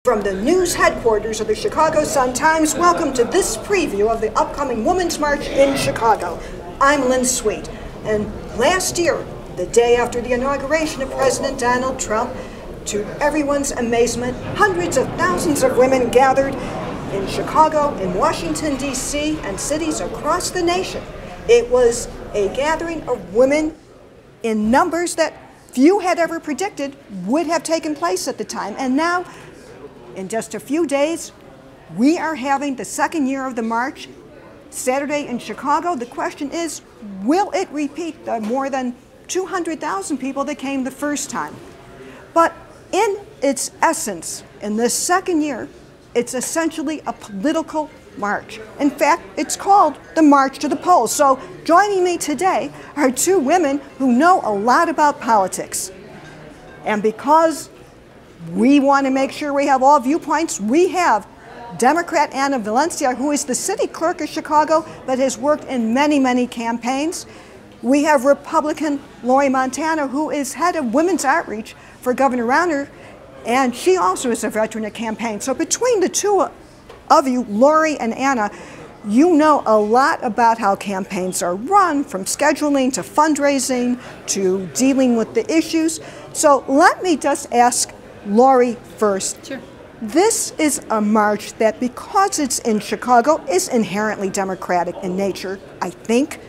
From the news headquarters of the Chicago Sun-Times, welcome to this preview of the upcoming Women's March in Chicago. I'm Lynn Sweet, and last year, the day after the inauguration of President Donald Trump, to everyone's amazement, hundreds of thousands of women gathered in Chicago, in Washington, D.C., and cities across the nation. It was a gathering of women in numbers that few had ever predicted would have taken place at the time. And now, in just a few days, we are having the second year of the march, Saturday in Chicago. The question is, will it repeat the more than 200,000 people that came the first time? But in its essence, in this second year, it's essentially a political march. In fact, it's called the March to the Polls. So joining me today are two women who know a lot about politics. And because we want to make sure we have all viewpoints, we have Democrat Anna Valencia, who is the city clerk of Chicago, but has worked in many, many campaigns. We have Republican Lori Montana, who is head of women's outreach for Governor Rauner, and she also is a veteran of campaign. So between the two of you, Lori and Anna, you know a lot about how campaigns are run, from scheduling to fundraising to dealing with the issues. So let me just ask Lori first. Sure. This is a march that, because it's in Chicago, is inherently Democratic in nature. I think,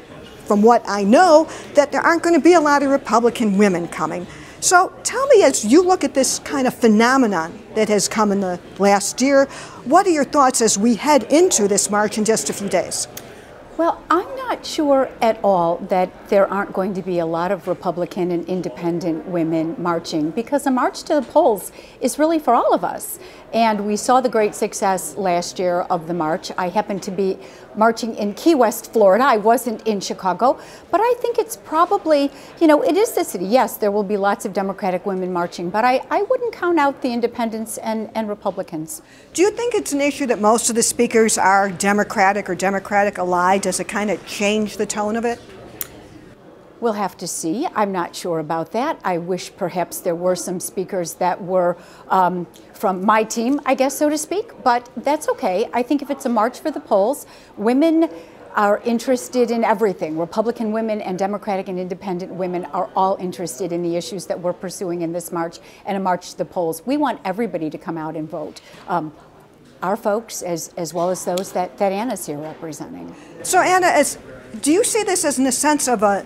from what I know, that there aren't going to be a lot of Republican women coming. So tell me, as you look at this kind of phenomenon that has come in the last year, what are your thoughts as we head into this march in just a few days? Well, I'm not sure at all that there aren't going to be a lot of Republican and independent women marching, because a march to the polls is really for all of us. And we saw the great success last year of the march. I happened to be marching in Key West, Florida. I wasn't in Chicago, but I think it's probably, you know, it is the city. Yes, there will be lots of Democratic women marching, but I wouldn't count out the independents and Republicans. Do you think it's an issue that most of the speakers are Democratic or Democratic allied? Does it kind of change the tone of it? We'll have to see. I'm not sure about that. I wish perhaps there were some speakers that were from my team, I guess, so to speak, but that's okay. I think if it's a march for the polls, women are interested in everything. Republican women and Democratic and independent women are all interested in the issues that we're pursuing in this march and a march to the polls. We want everybody to come out and vote. Our folks, as well as those that Anna's here representing. So Anna, do you see this as in a sense of a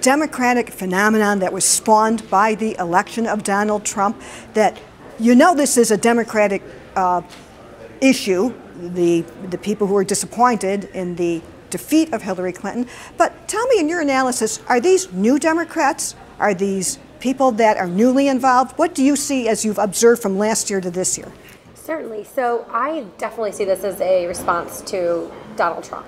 Democratic phenomenon that was spawned by the election of Donald Trump, that you know this is a Democratic issue, the people who are disappointed in the defeat of Hillary Clinton, but tell me, in your analysis, are these new Democrats? Are these people that are newly involved? What do you see as you've observed from last year to this year? Certainly. So I definitely see this as a response to Donald Trump.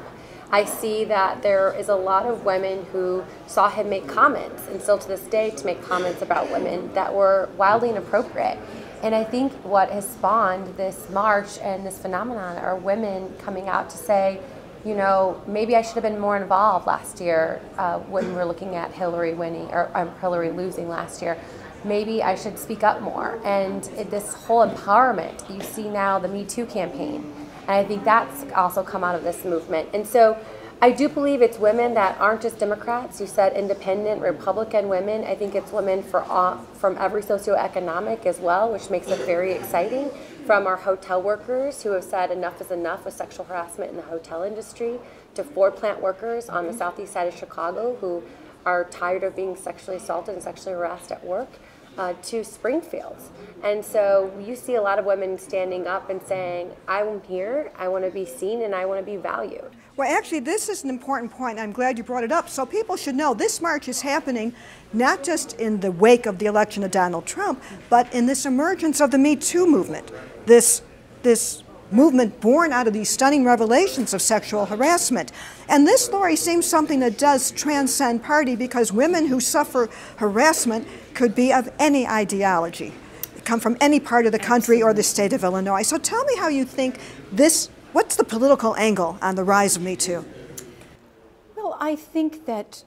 I see that there is a lot of women who saw him make comments, and still to this day to make comments about women that were wildly inappropriate. And I think what has spawned this march and this phenomenon are women coming out to say, you know, maybe I should have been more involved last year when we were looking at Hillary winning, or Hillary losing last year. Maybe I should speak up more. And this whole empowerment, you see now the Me Too campaign. And I think that's also come out of this movement. And so I do believe it's women that aren't just Democrats. You said independent, Republican women. I think it's women from every socioeconomic as well, which makes it very exciting. From our hotel workers who have said enough is enough with sexual harassment in the hotel industry, to Ford plant workers on the southeast side of Chicago who are tired of being sexually assaulted and sexually harassed at work, to Springfield. And so you see a lot of women standing up and saying, I'm here, I want to be seen, and I want to be valued. Well, actually, this is an important point. I'm glad you brought it up. So people should know this march is happening not just in the wake of the election of Donald Trump, but in this emergence of the Me Too movement, this movement born out of these stunning revelations of sexual harassment. And this, Lori, seems something that does transcend party, because women who suffer harassment could be of any ideology, come from any part of the country or the state of Illinois. So tell me how you think this, what's the political angle on the rise of Me Too? Well, I think that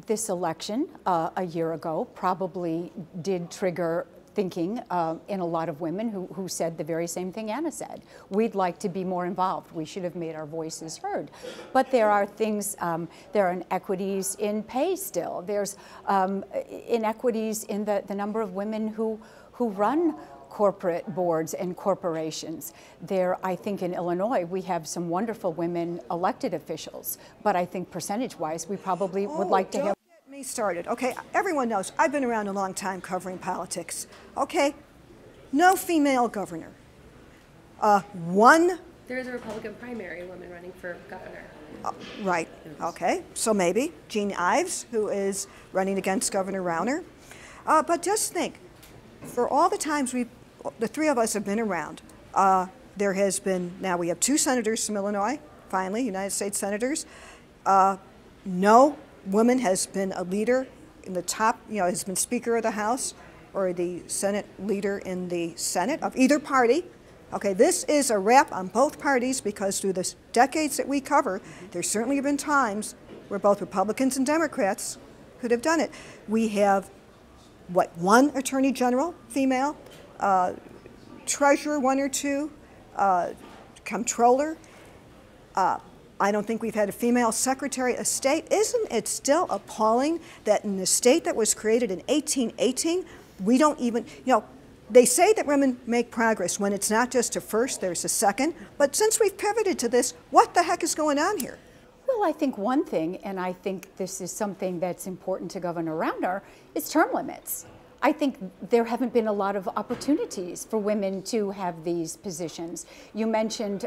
this election a year ago probably did trigger thinking in a lot of women who said the very same thing Anna said. We'd like to be more involved. We should have made our voices heard. But there are things, there are inequities in pay still. There's inequities in the number of women who run corporate boards and corporations. There, I think in Illinois, we have some wonderful women elected officials, but I think percentage-wise, we probably would like to have. Don't get me started. Okay, everyone knows I've been around a long time covering politics. Okay, no female governor. One. There's a Republican primary woman running for governor. Right. Okay, so maybe Jean Ives, who is running against Governor Rauner. But just think, for all the times the three of us have been around, there has been, now we have 2 senators from Illinois, finally, United States senators. No woman has been a leader in the top, has been Speaker of the House or the Senate leader in the Senate of either party. Okay, this is a wrap on both parties because through the decades that we cover, there's certainly been times where both Republicans and Democrats could have done it. We have, one Attorney General, female, Treasurer, 1 or 2, Comptroller. I don't think we've had a female Secretary of State. Isn't it still appalling that in the state that was created in 1818, we don't even, they say that women make progress when it's not just a first, there's a second. But since we've pivoted to this, what the heck is going on here? Well, I think one thing, and I think this is something that's important to Governor Rauner, is term limits. I think there haven't been a lot of opportunities for women to have these positions. You mentioned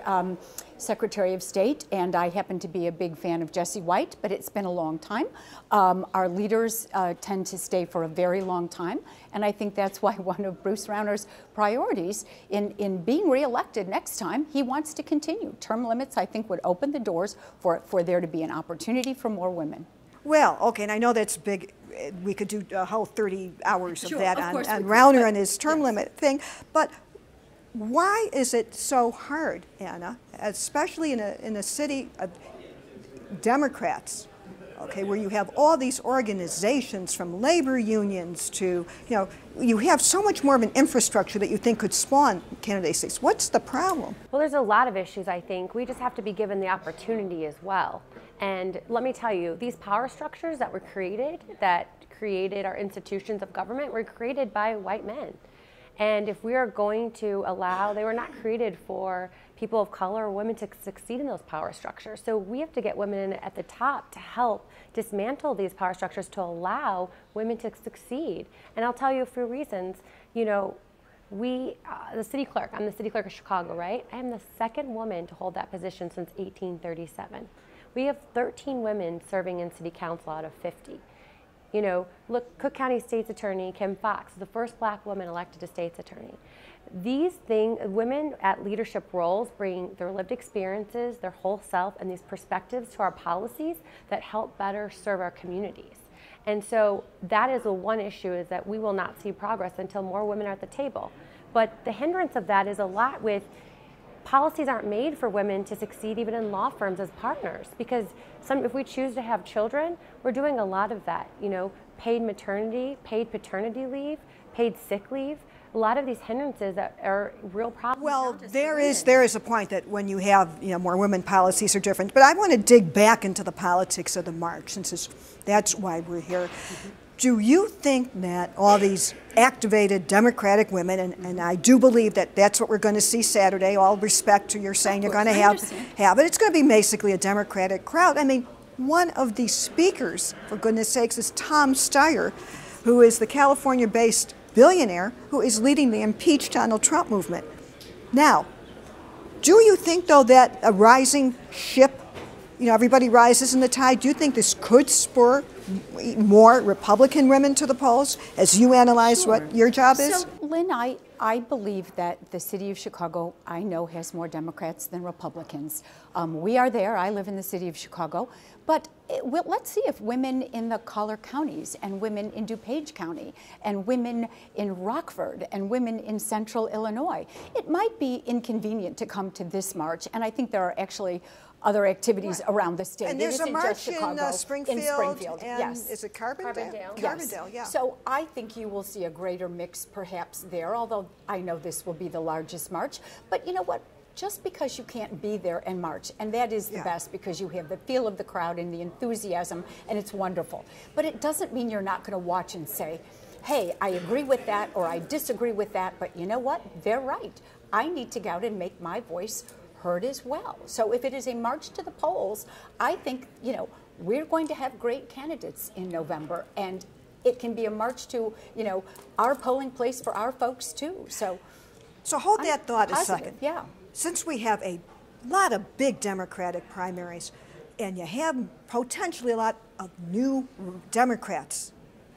Secretary of State, and I happen to be a big fan of Jessie White, but it's been a long time. Our leaders tend to stay for a very long time, and I think that's why one of Bruce Rauner's priorities in being reelected next time, he wants to continue. Term limits, I think, would open the doors for there to be an opportunity for more women. Well, okay, and I know that's big. We could do a whole 30 hours of that on Rauner and his term limit thing. But why is it so hard, Anna, especially in a city of Democrats, okay, where you have all these organizations from labor unions to, you have so much more of an infrastructure that you think could spawn candidacies. What's the problem? Well, there's a lot of issues, I think. We just have to be given the opportunity as well. And let me tell you, these power structures that were created, that created our institutions of government, were created by white men. And if we are going to allow, they were not created for people of color or women to succeed in those power structures. So we have to get women at the top to help dismantle these power structures to allow women to succeed. And I'll tell you a few reasons. The city clerk, I'm the city clerk of Chicago, right? I am the 2nd woman to hold that position since 1837. We have 13 women serving in city council out of 50. Look, Cook County State's Attorney Kim Fox, the first Black woman elected to state's attorney. These things, women at leadership roles bring their lived experiences, their whole self, and these perspectives to our policies that help better serve our communities. And so that is the one issue, is that we will not see progress until more women are at the table. But the hindrance of that is a lot with policies aren't made for women to succeed even in law firms as partners, because if we choose to have children, we're doing a lot of that, paid maternity, paid paternity leave, paid sick leave, a lot of these hindrances that are real problems. Well, there is a point that when you have more women, policies are different. But I want to dig back into the politics of the march, since that's why we're here. Do you think that all these activated Democratic women, and I do believe that that's what we're going to see Saturday, all respect to you're saying you're going to have it, it's going to be basically a Democratic crowd. I mean, one of the speakers, for goodness sakes, is Tom Steyer, who is the California-based billionaire who is leading the impeach Donald Trump movement. Now, do you think, though, that a rising ship, everybody rises in the tide, do you think this could spur more Republican women to the polls as you analyze what your job is? So, Lynn, I believe that the city of Chicago, I know, has more Democrats than Republicans. We are there. I live in the city of Chicago. But well, let's see if women in the collar counties and women in DuPage County and women in Rockford and women in central Illinois, it might be inconvenient to come to this march. And I think there are actually other activities around the state. And there's a march in Springfield, and yes. Is it Carbondale? Carbondale, yeah. So I think you will see a greater mix perhaps there, although I know this will be the largest march. But you know what? Just because you can't be there and march, and that is the best because you have the feel of the crowd and the enthusiasm, and it's wonderful. But it doesn't mean you're not going to watch and say, hey, I agree with that or I disagree with that, but you know what? They're right. I need to go out and make my voice heard as well. So if it is a march to the polls, I think, you know, we're going to have great candidates in November, and it can be a march to, you know, our polling place for our folks too. So hold that thought a second. Yeah. Since we have a lot of big Democratic primaries, and you have potentially a lot of new Democrats.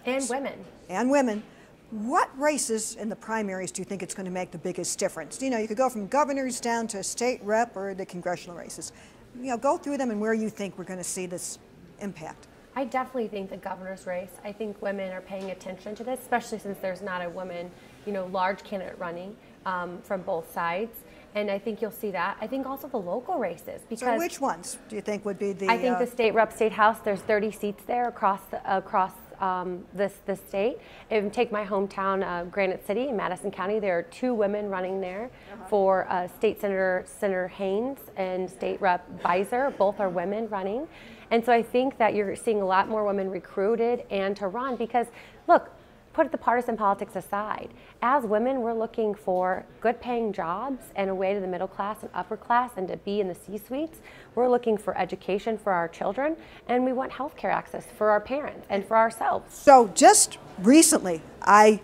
And women. And women. What races in the primaries do you think it's going to make the biggest difference? You know, you could go from governors down to state rep or the congressional races. You know, go through them and where you think we're going to see this impact. I definitely think the governor's race, I think women are paying attention to this, especially since there's not a woman, you know, large candidate running from both sides. And I think you'll see that. I think also the local races. Because so which ones do you think would be the... I think the state rep, state house, there's 30 seats there across the state. If take my hometown, Granite City in Madison County, there are 2 women running there for State Senator Haynes and State Rep Beiser. Both are women running. And so I think that you're seeing a lot more women recruited and to run because, look, put the partisan politics aside. As women, we're looking for good paying jobs and a way to the middle class and upper class and to be in the C-suites. We're looking for education for our children, and we want health care access for our parents and for ourselves. So just recently, I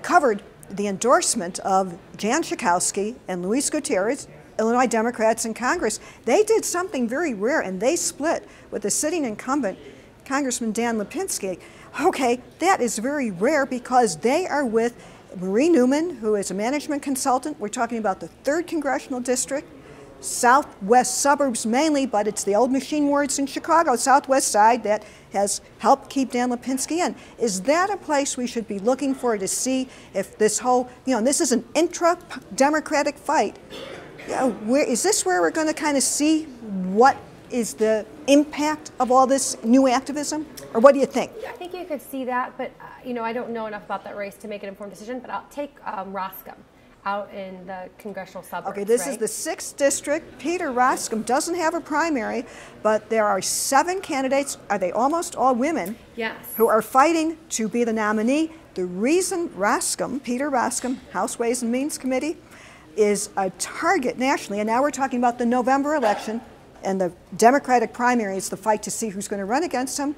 covered the endorsement of Jan Schakowsky and Luis Gutierrez, Illinois Democrats in Congress. They did something very rare, and they split with the sitting incumbent, Congressman Dan Lipinski. Okay, that is very rare because they are with Marie Newman, who is a management consultant. We're talking about the 3rd Congressional District, southwest suburbs mainly, but it's the old machine wards in Chicago, southwest side, that has helped keep Dan Lipinski in. Is that a place we should be looking for to see if this whole, you know, this is an intra-democratic fight. You know, is this where we're going to kind of see what is the impact of all this new activism? Or what do you think? I think you could see that, but you know, I don't know enough about that race to make an informed decision, but I'll take Roscom out in the congressional suburbs. Okay, this is the 6th district. Peter Roscom doesn't have a primary, but there are 7 candidates. Are they almost all women? Yes. Who are fighting to be the nominee. The reason Peter Roscom, House Ways and Means Committee, is a target nationally, and now we're talking about the November election, and the Democratic primary is the fight to see who's going to run against him.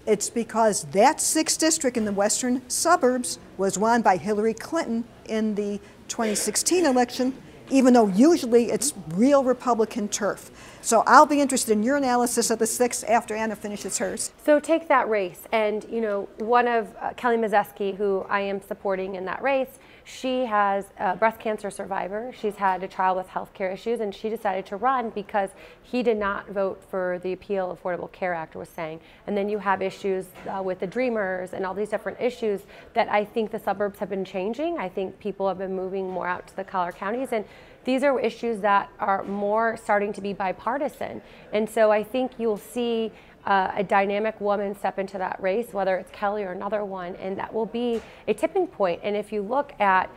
It's because that 6th district in the western suburbs was won by Hillary Clinton in the 2016 election, even though usually it's real Republican turf. So I'll be interested in your analysis of the 6th after Anna finishes hers. So take that race, and you know, one of Kelly Mazeski, who I am supporting in that race, she has a breast cancer survivor. She's had a child with health care issues, and she decided to run because he did not vote for the Appeal Affordable Care Act, was saying. And then you have issues with the Dreamers and all these different issues that I think the suburbs have been changing. I think people have been moving more out to the collar counties, and these are issues that are more starting to be bipartisan. And so I think you'll see a dynamic woman step into that race, whether it's Kelly or another one, and that will be a tipping point. And if you look at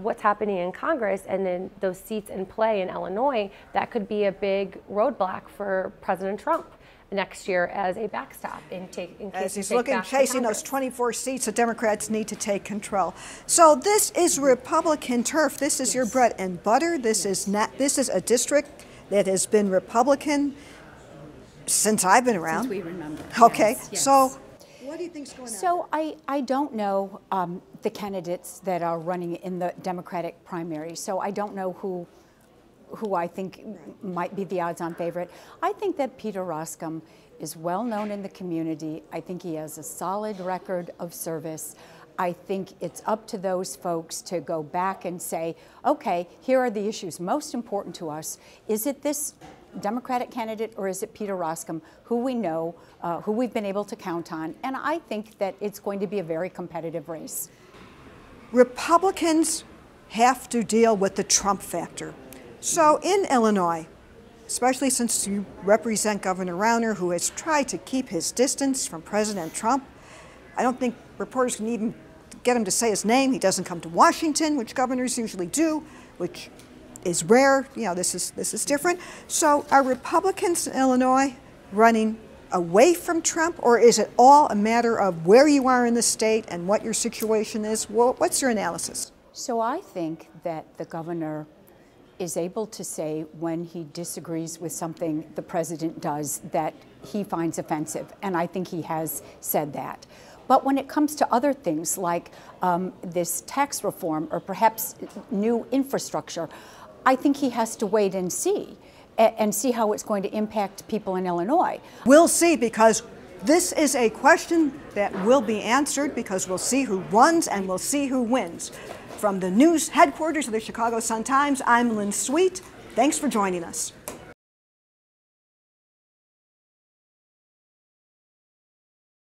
what's happening in Congress and then those seats in play in Illinois, that could be a big roadblock for President Trump next year as a backstop in case as he's chasing those 24 seats that Democrats need to take control. So this is Republican turf. This is your bread and butter. This is not. This is a district that has been Republican since I've been around. Since we remember. Okay, yes. So what do you think's going on? So I don't know the candidates that are running in the Democratic primary. So I don't know who I think might be the odds-on favorite. I think that Peter Roscom is well known in the community. I think he has a solid record of service. I think it's up to those folks to go back and say, okay, here are the issues most important to us. Is it this Democratic candidate or is it Peter Roskam, who we know, who we've been able to count on? And I think that it's going to be a very competitive race. Republicans have to deal with the Trump factor. So in Illinois, especially since you represent Governor Rauner, who has tried to keep his distance from President Trump, I don't think reporters can even get him to say his name. He doesn't come to Washington, which governors usually do, which is rare. You know, this is different. So are Republicans in Illinois running away from Trump, or is it all a matter of where you are in the state and what your situation is? Well, what's your analysis? So I think that the governor is able to say when he disagrees with something the president does that he finds offensive, and I think he has said that. But when it comes to other things like this tax reform or perhaps new infrastructure, I think he has to wait and see how it's going to impact people in Illinois. We'll see, because this is a question that will be answered, because we'll see who runs and we'll see who wins. From the news headquarters of the Chicago Sun-Times, I'm Lynn Sweet. Thanks for joining us.